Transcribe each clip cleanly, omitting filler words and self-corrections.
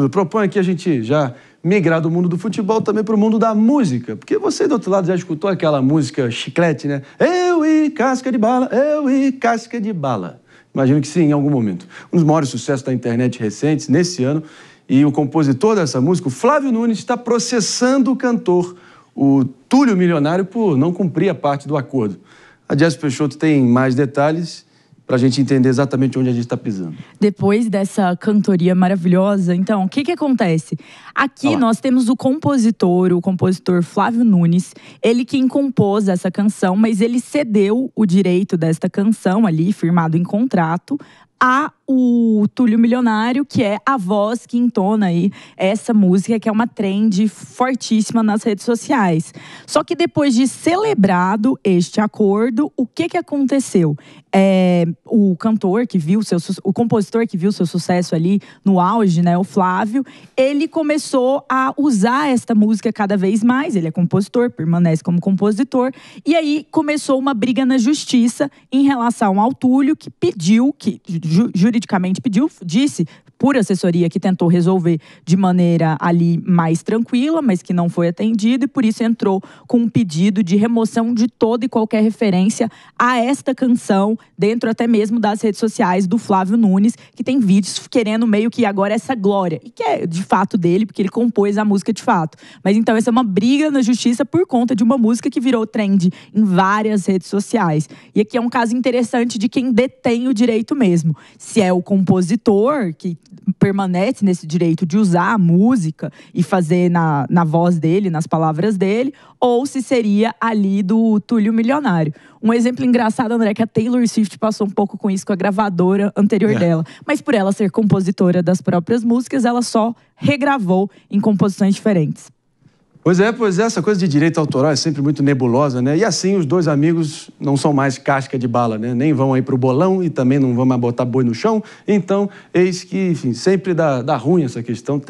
Propõe aqui a gente já migrar do mundo do futebol também para o mundo da música. Porque você, do outro lado, já escutou aquela música chiclete, né? Eu e casca de bala, eu e casca de bala. Imagino que sim, em algum momento. Um dos maiores sucessos da internet recentes, nesse ano. E o compositor dessa música, o Flávio Nunes, está processando o cantor, o Túlio Milionário, por não cumprir a parte do acordo. A Jess Peixoto tem mais detalhes para a gente entender exatamente onde a gente está pisando. Depois dessa cantoria maravilhosa, então, o que acontece? Aqui nós temos o compositor Flávio Nunes, ele quem compôs essa canção, mas ele cedeu o direito desta canção ali, firmado em contrato, o Túlio Milionário, que é a voz que entona aí essa música, que é uma trend fortíssima nas redes sociais. Só que depois de celebrado este acordo, o que aconteceu? O cantor que viu o compositor que viu seu sucesso ali no auge, né, o Flávio, ele começou a usar esta música cada vez mais. Ele é compositor, permanece como compositor, e aí começou uma briga na justiça em relação ao Túlio, que pediu, juridicamente pediu, disse por assessoria que tentou resolver de maneira ali mais tranquila, mas que não foi atendido, e por isso entrou com um pedido de remoção de toda e qualquer referência a esta canção, dentro até mesmo das redes sociais do Flávio Nunes, que tem vídeos querendo meio que agora essa glória, e que é de fato dele, porque ele compôs a música de fato. Mas então essa é uma briga na justiça por conta de uma música que virou trend em várias redes sociais. E aqui é um caso interessante de quem detém o direito mesmo. Se é o compositor, que permanece nesse direito de usar a música e fazer na voz dele, nas palavras dele, ou se seria ali do Túlio Milionário. Um exemplo engraçado, André, é que a Taylor Swift passou um pouco com isso com a gravadora anterior dela. Mas por ela ser compositora das próprias músicas, ela só regravou em composições diferentes. Pois é, essa coisa de direito autoral é sempre muito nebulosa, né? E assim os dois amigos não são mais casca de bala, né? Nem vão aí pro bolão e também não vão mais botar boi no chão. Então, eis que, enfim, sempre dá ruim essa questão.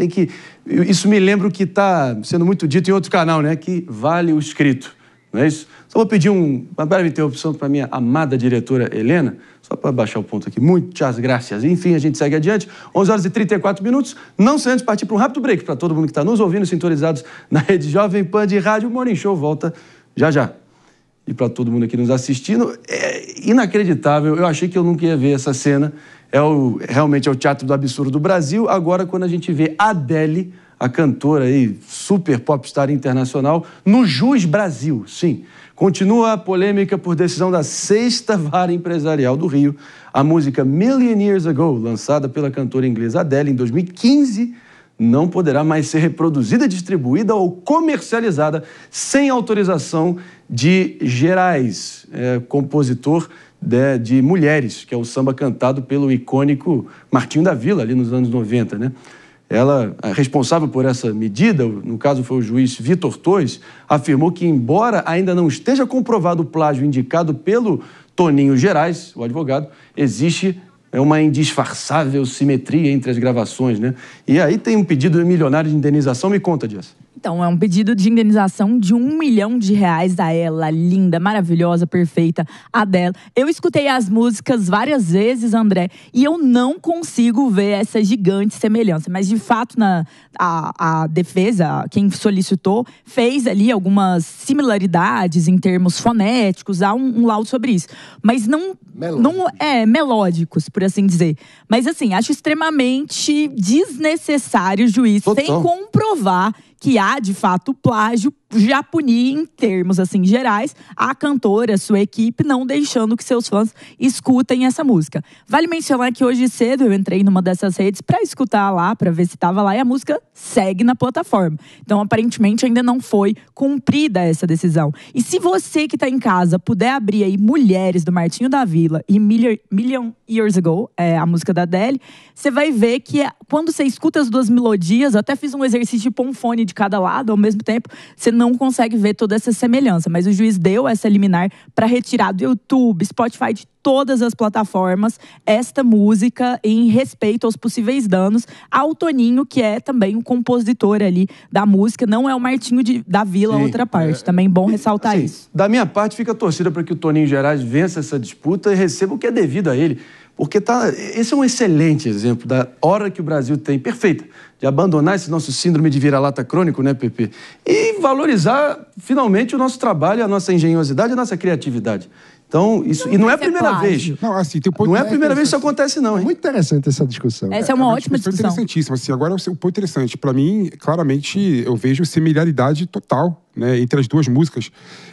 Isso me lembra o que está sendo muito dito em outro canal, né? Que vale o escrito, não é isso? Só vou pedir uma breve interrupção para minha amada diretora Helena, só para baixar o ponto aqui. Muitas graças. Enfim, a gente segue adiante. 11h34. Não sem antes partir para um rápido break para todo mundo que está nos ouvindo, sintonizados na Rede Jovem Pan de Rádio. O Morning Show volta já. E para todo mundo aqui nos assistindo, é inacreditável. Eu achei que eu nunca ia ver essa cena. Realmente é o teatro do absurdo do Brasil. Agora, quando a gente vê Adele, a cantora aí, super popstar internacional, no Jus Brasil, sim. Continua a polêmica por decisão da 6ª Vara Empresarial do Rio. A música Million Years Ago, lançada pela cantora inglesa Adele em 2015, não poderá mais ser reproduzida, distribuída ou comercializada sem autorização de Gerais, compositor de Mulheres, que é o samba cantado pelo icônico Martinho da Vila, ali nos anos 90, né? Ela, responsável por essa medida, no caso foi o juiz Vitor Torres, afirmou que, embora ainda não esteja comprovado o plágio indicado pelo Toninho Gerais, o advogado, existe uma indisfarçável simetria entre as gravações, né? E aí tem um pedido milionário de indenização. Me conta, Jess. Então, é um pedido de indenização de R$1 milhão a ela, linda, maravilhosa, perfeita, Adele. Eu escutei as músicas várias vezes, André, e eu não consigo ver essa gigante semelhança. Mas, de fato, a defesa, quem solicitou, fez ali algumas similaridades em termos fonéticos, há um laudo sobre isso. Mas não melódicos, por assim dizer. Mas, assim, acho extremamente desnecessário o juiz, sem comprovar que há, de fato, plágio, já punir em termos, assim, gerais, a cantora, a sua equipe, não deixando que seus fãs escutem essa música. Vale mencionar que hoje cedo eu entrei numa dessas redes para escutar lá, para ver se estava lá, e a música segue na plataforma. Então, aparentemente, ainda não foi cumprida essa decisão. E se você que está em casa puder abrir aí Mulheres, do Martinho da Vila, e Million Years Ago, a música da Adele, você vai ver que quando você escuta as duas melodias, eu até fiz um exercício de pôr um fone de cada lado ao mesmo tempo, você não consegue ver toda essa semelhança. Mas o juiz deu essa liminar para retirar do YouTube, Spotify, de todas as plataformas, esta música em respeito aos possíveis danos ao Toninho, que é também o compositor ali da música, não é o Martinho da Vila, outra parte. Também bom ressaltar assim, isso. Da minha parte, fica a torcida para que o Toninho Gerais vença essa disputa e receba o que é devido a ele. Porque esse é um excelente exemplo da hora que o Brasil tem, perfeita, de abandonar esse nosso síndrome de vira-lata crônico, né, Pepe? E valorizar, finalmente, o nosso trabalho, a nossa engenhosidade, a nossa criatividade. Então, isso... E não é a primeira vez. Não, assim, tem um ponto não é a primeira vez que isso acontece, não, hein? Muito interessante essa discussão. Essa é uma ótima discussão. Interessantíssima. Assim, agora, um ponto interessante. Para mim, claramente, eu vejo similaridade total, né, entre as duas músicas.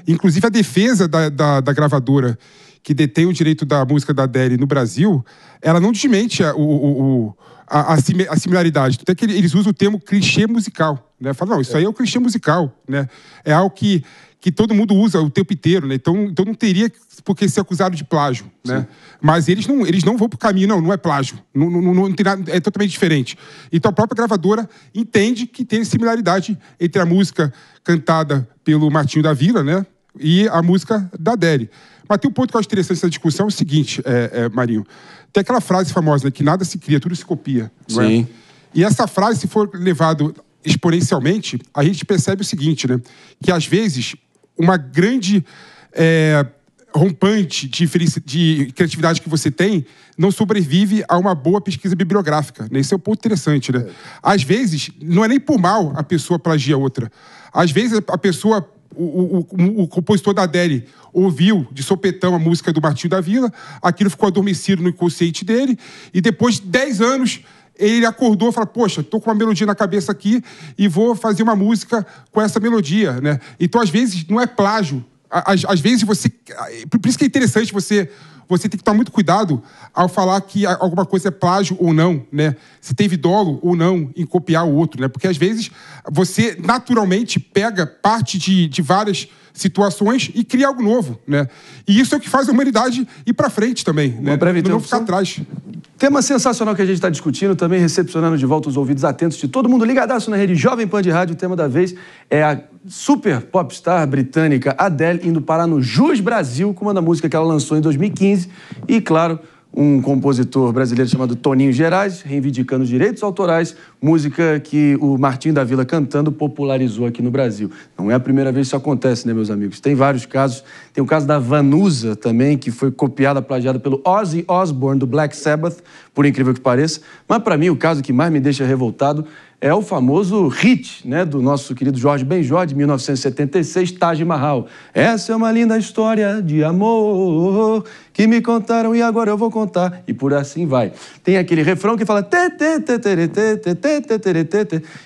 Inclusive, a defesa da gravadora que detém o direito da música da Adele no Brasil, ela não desmente a similaridade. Até que eles usam o termo clichê musical, né? Fala, não, isso aí é o clichê musical, né? É algo que todo mundo usa o tempo inteiro, né? Então não teria por que ser acusado de plágio, né? Mas eles não vão pro caminho, não é plágio. Não tem nada, é totalmente diferente. Então a própria gravadora entende que tem similaridade entre a música cantada pelo Martinho da Vila, né? E a música da Adele. Mas tem um ponto que eu acho interessante nessa discussão, é o seguinte, Marinho. Tem aquela frase famosa, né, que nada se cria, tudo se copia. Sim. Né? E essa frase, se for levado exponencialmente, a gente percebe o seguinte, né? Que às vezes uma grande rompante de criatividade que você tem não sobrevive a uma boa pesquisa bibliográfica. Né? Esse é um ponto interessante, né? Às vezes, não é nem por mal a pessoa plagia outra. Às vezes a pessoa... O compositor da Adele ouviu de sopetão a música do Martinho da Vila, aquilo ficou adormecido no inconsciente dele, e depois de 10 anos ele acordou e falou, poxa, estou com uma melodia na cabeça aqui e vou fazer uma música com essa melodia, né? Então, às vezes, não é plágio. Às vezes você... Por isso que é interessante você tem que tomar muito cuidado ao falar que alguma coisa é plágio ou não, né? Se teve dolo ou não em copiar o outro, né? Porque, às vezes, você naturalmente pega parte de várias situações e cria algo novo, né? E isso é o que faz a humanidade ir para frente também, né? Não ficar atrás. Tema sensacional que a gente está discutindo, também recepcionando de volta os ouvidos atentos de todo mundo ligadaço na rede Jovem Pan de Rádio. O tema da vez é a super popstar britânica Adele indo parar no Jus Brasil com uma da música que ela lançou em 2015 e, claro, um compositor brasileiro chamado Toninho Gerais, reivindicando os direitos autorais, música que o Martinho da Vila cantando popularizou aqui no Brasil. Não é a primeira vez que isso acontece, né, meus amigos? Tem vários casos. Tem o caso da Vanusa também, que foi copiada, plagiada pelo Ozzy Osbourne, do Black Sabbath, por incrível que pareça. Mas, para mim, o caso que mais me deixa revoltado é o famoso hit, né, do nosso querido Jorge Benjor, de 1976, Taj Mahal. Essa é uma linda história de amor que me contaram e agora eu vou contar. E por assim vai. Tem aquele refrão que fala...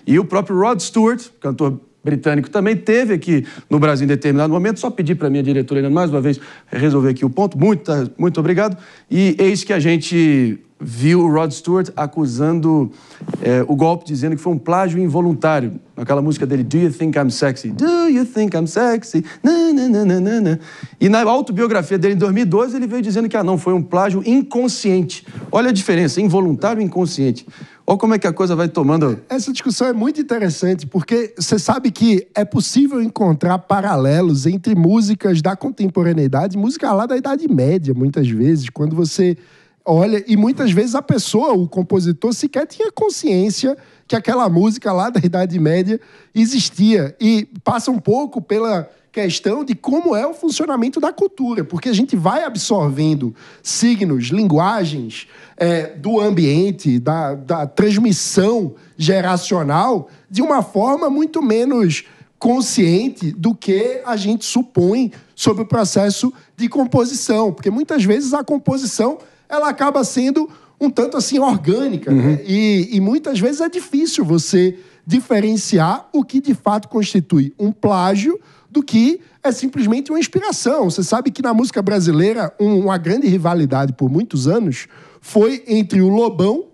E o próprio Rod Stewart, cantor britânico, também teve aqui no Brasil em determinado momento. Só pedir para a minha diretora ainda mais uma vez resolver aqui o ponto. Muito obrigado. E eis que a gente viu o Rod Stewart acusando o golpe, dizendo que foi um plágio involuntário. Aquela música dele, Do You Think I'm Sexy? Do you think I'm sexy? Na, na, na, na, na. E na autobiografia dele, em 2012, ele veio dizendo que não, foi um plágio inconsciente. Olha a diferença, involuntário e inconsciente. Olha como é que a coisa vai tomando... Essa discussão é muito interessante, porque você sabe que é possível encontrar paralelos entre músicas da contemporaneidade e música lá da Idade Média, muitas vezes, quando você olha... E muitas vezes a pessoa, o compositor, sequer tinha consciência que aquela música lá da Idade Média existia. E passa um pouco pela questão de como é o funcionamento da cultura, porque a gente vai absorvendo signos, linguagens do ambiente, da transmissão geracional de uma forma muito menos consciente do que a gente supõe sobre o processo de composição, porque muitas vezes a composição ela acaba sendo um tanto assim orgânica, né? E muitas vezes é difícil você diferenciar o que de fato constitui um plágio do que é simplesmente uma inspiração. Você sabe que na música brasileira uma grande rivalidade por muitos anos foi entre o Lobão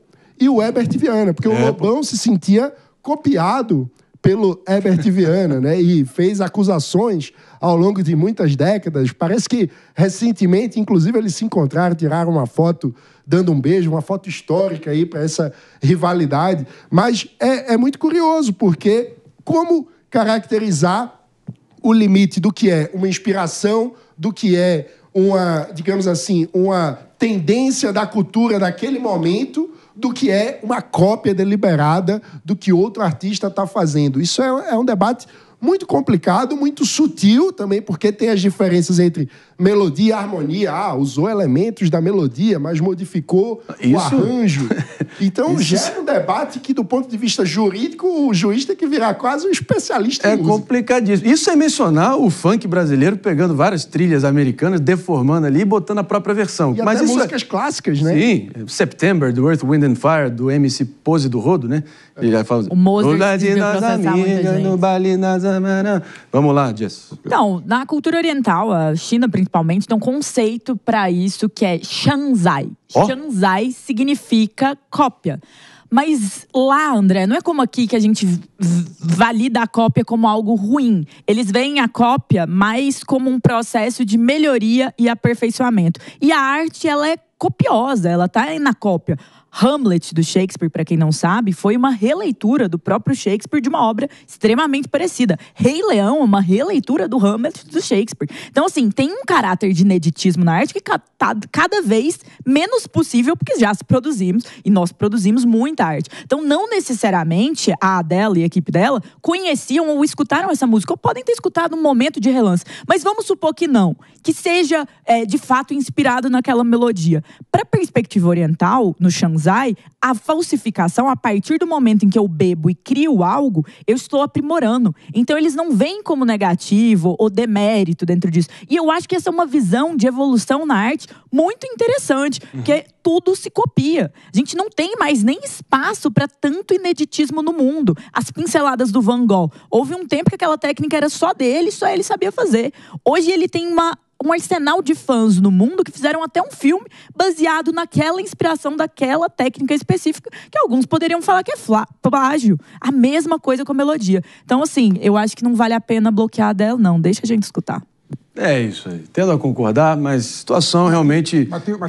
e o Herbert Viana, porque o Lobão se sentia copiado pelo Herbert Viana, né? E fez acusações ao longo de muitas décadas. Parece que recentemente, inclusive, eles se encontraram, tiraram uma foto dando um beijo, uma foto histórica aí para essa rivalidade. Mas é muito curioso, porque como caracterizar o limite do que é uma inspiração, do que é uma, digamos assim, uma tendência da cultura daquele momento, do que é uma cópia deliberada do que outro artista está fazendo. Isso é um debate muito complicado, muito sutil também, porque tem as diferenças entre melodia e harmonia. Usou elementos da melodia, mas modificou o arranjo. Então, gera um debate que, do ponto de vista jurídico, o juiz tem que virar quase um especialista em música. É complicadíssimo. Isso é mencionar o funk brasileiro pegando várias trilhas americanas, deformando ali e botando a própria versão. E mas até isso músicas clássicas, né? Sim. September, do Earth, Wind and Fire, do MC Pose do Rodo, né? Ele já fala... O Mozart devia processar muita gente. No baile Vamos lá, Jess. Então, na cultura oriental, a China principalmente, tem um conceito para isso que é shanzai. Shanzai significa cópia. Mas lá, André, não é como aqui que a gente valida a cópia como algo ruim. Eles veem a cópia mais como um processo de melhoria e aperfeiçoamento. E a arte, ela é copiosa, ela tá na cópia. Hamlet, do Shakespeare, para quem não sabe, foi uma releitura do próprio Shakespeare de uma obra extremamente parecida. Rei Leão é uma releitura do Hamlet do Shakespeare. Então, assim, tem um caráter de ineditismo na arte que tá cada vez menos possível, porque já se produzimos, e nós produzimos muita arte. Então, não necessariamente a Adele e a equipe dela conheciam ou escutaram essa música, ou podem ter escutado um momento de relance. Mas vamos supor que não, que seja, de fato, inspirado naquela melodia. Para a perspectiva oriental, no Shanzai, a falsificação, a partir do momento em que eu bebo e crio algo, eu estou aprimorando. Então, eles não veem como negativo ou demérito dentro disso. E eu acho que essa é uma visão de evolução na arte muito interessante, porque tudo se copia. A gente não tem mais nem espaço para tanto ineditismo no mundo. As pinceladas do Van Gogh. Houve um tempo que aquela técnica era só dele, só ele sabia fazer. Hoje ele tem um arsenal de fãs no mundo que fizeram até um filme baseado naquela inspiração daquela técnica específica, que alguns poderiam falar que é plágio. A mesma coisa com a melodia. Então, assim, eu acho que não vale a pena bloquear dela, não. Deixa a gente escutar. É isso aí. Tendo a concordar, mas situação realmente riquíssima.